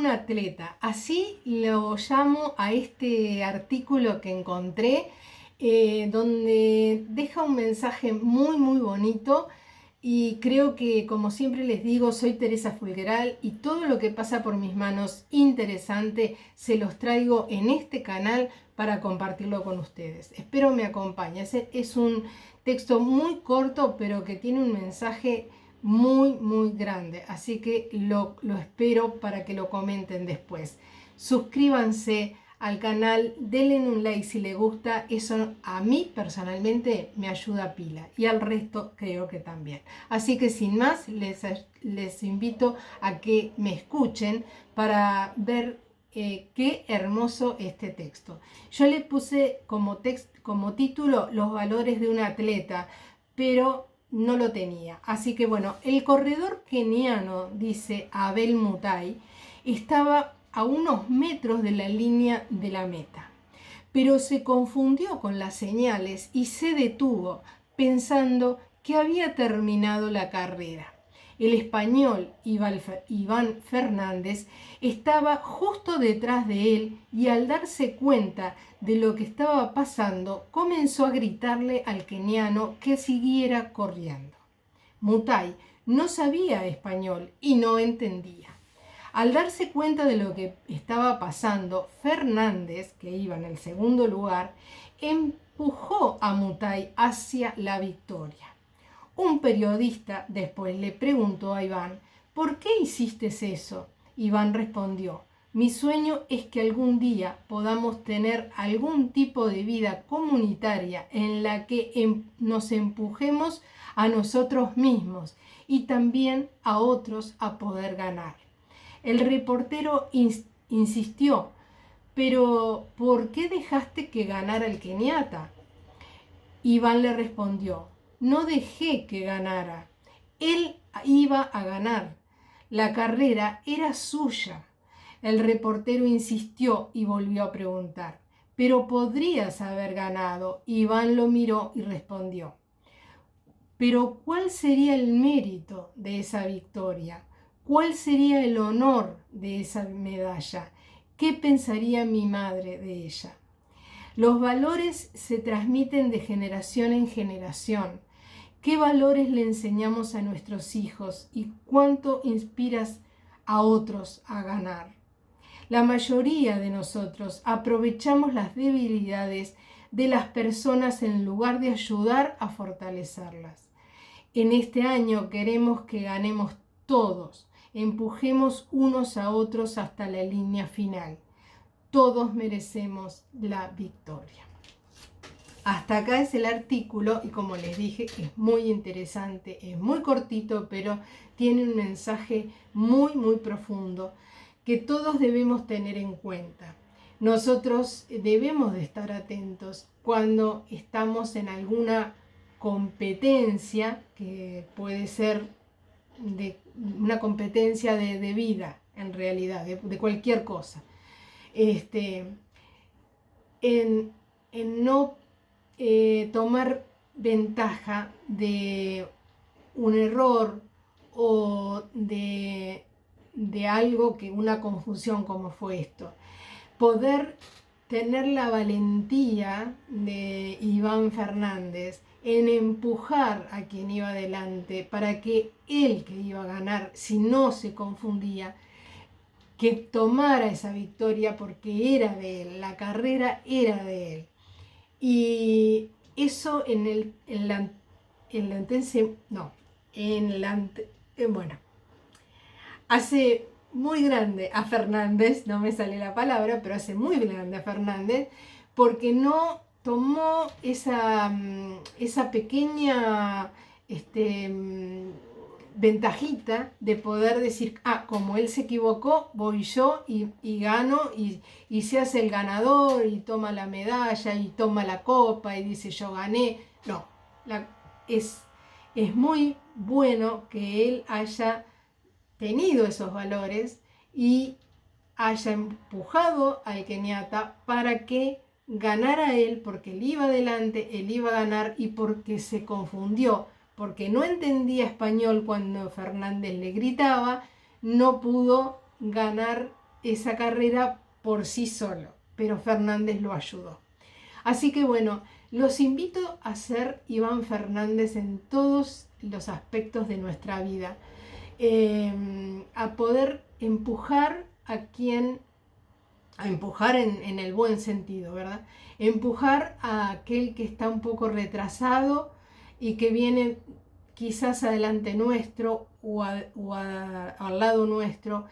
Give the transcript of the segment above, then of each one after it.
un atleta. Así lo llamo a este artículo que encontré, donde deja un mensaje muy, muy bonito. Y creo que, como siempre les digo, soy Teresa Fulgueral y todo lo que pasa por mis manos interesante se los traigo en este canal para compartirlo con ustedes. Espero me acompañen. Es un texto muy corto, pero que tiene un mensaje muy, muy grande. Así que lo espero para que lo comenten después. Suscríbanse al canal, denle un like si les gusta, eso a mí personalmente me ayuda pila y al resto creo que también. Así que sin más, les invito a que me escuchen para ver qué hermoso este texto. Yo le puse como título Los valores de un atleta, pero no lo tenía. Así que bueno, el corredor keniano, dice Abel Mutai, estaba a unos metros de la línea de la meta, pero se confundió con las señales y se detuvo pensando que había terminado la carrera. El español Iván Fernández estaba justo detrás de él y al darse cuenta de lo que estaba pasando comenzó a gritarle al keniano que siguiera corriendo. Mutai no sabía español y no entendía. Al darse cuenta de lo que estaba pasando, Fernández, que iba en el segundo lugar, empujó a Mutai hacia la victoria. Un periodista después le preguntó a Iván, ¿por qué hiciste eso? Iván respondió, mi sueño es que algún día podamos tener algún tipo de vida comunitaria en la que nos empujemos a nosotros mismos y también a otros a poder ganar. El reportero insistió, pero ¿por qué dejaste que ganara el keniata? Iván le respondió, no dejé que ganara, él iba a ganar, la carrera era suya. El reportero insistió y volvió a preguntar, pero podrías haber ganado. Iván lo miró y respondió, pero ¿cuál sería el mérito de esa victoria? ¿Cuál sería el honor de esa medalla? ¿Qué pensaría mi madre de ella? Los valores se transmiten de generación en generación. ¿Qué valores le enseñamos a nuestros hijos y cuánto inspiras a otros a ganar? La mayoría de nosotros aprovechamos las debilidades de las personas en lugar de ayudar a fortalecerlas. En este año queremos que ganemos todos, empujemos unos a otros hasta la línea final. Todos merecemos la victoria. Hasta acá es el artículo y como les dije es muy interesante, es muy cortito, pero tiene un mensaje muy, muy profundo que todos debemos tener en cuenta. Nosotros debemos de estar atentos cuando estamos en alguna competencia, que puede ser una competencia de vida, en realidad, de cualquier cosa. En no tomar ventaja de un error o de algo, que una confusión como fue esto. Poder tener la valentía de Iván Fernández en empujar a quien iba adelante para que él, que iba a ganar, si no se confundía, que tomara esa victoria porque era de él, la carrera era de él. Y eso hace muy grande a Fernández, no me sale la palabra, pero hace muy grande a Fernández, porque no tomó esa pequeña ventajita de poder decir, como él se equivocó, voy yo y gano, y se hace el ganador y toma la medalla y toma la copa y dice yo gané. No, es muy bueno que él haya tenido esos valores y haya empujado al keniata para que ganara él, porque él iba adelante, él iba a ganar, y porque se confundió, porque no entendía español cuando Fernández le gritaba, no pudo ganar esa carrera por sí solo, pero Fernández lo ayudó. Así que bueno, los invito a ser Iván Fernández en todos los aspectos de nuestra vida, a poder empujar a empujar en el buen sentido, ¿verdad? Empujar a aquel que está un poco retrasado y que viene quizás adelante nuestro o al lado nuestro,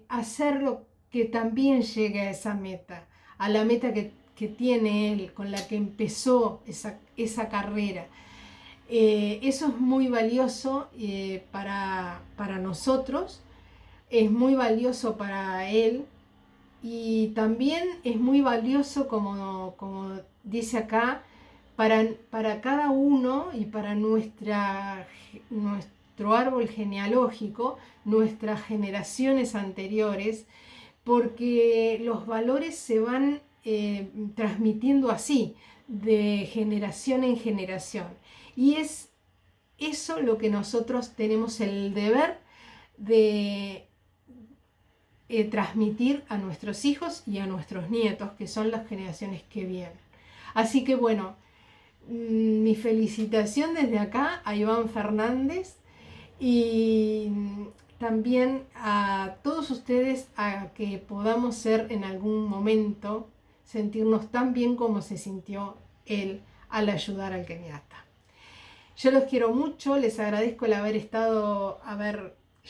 hacerlo que también llegue a esa meta, a la meta que tiene él, con la que empezó esa carrera. Eso es muy valioso para nosotros, es muy valioso para él y también es muy valioso, como dice acá, para cada uno y para nuestro árbol genealógico, nuestras generaciones anteriores, porque los valores se van transmitiendo así, de generación en generación. Y es eso lo que nosotros tenemos el deber de transmitir a nuestros hijos y a nuestros nietos, que son las generaciones que vienen. Así que bueno, mi felicitación desde acá a Iván Fernández y también a todos ustedes, a que podamos ser en algún momento, sentirnos tan bien como se sintió él al ayudar al keniata. Yo los quiero mucho, les agradezco el haber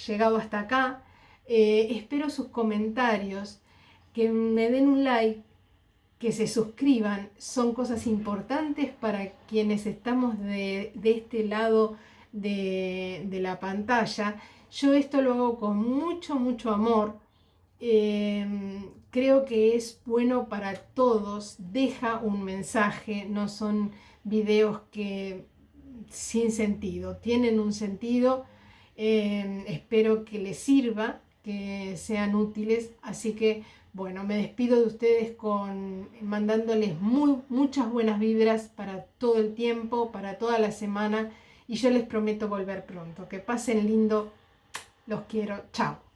llegado hasta acá. Espero sus comentarios, que me den un like, que se suscriban. Son cosas importantes para quienes estamos de este lado de la pantalla. Yo esto lo hago con mucho, mucho amor. Creo que es bueno para todos, deja un mensaje, no son videos sin sentido, tienen un sentido. Espero que les sirva, que sean útiles, así que bueno, me despido de ustedes mandándoles muchas buenas vibras para todo el tiempo, para toda la semana, y yo les prometo volver pronto. Que pasen lindo, los quiero, chao.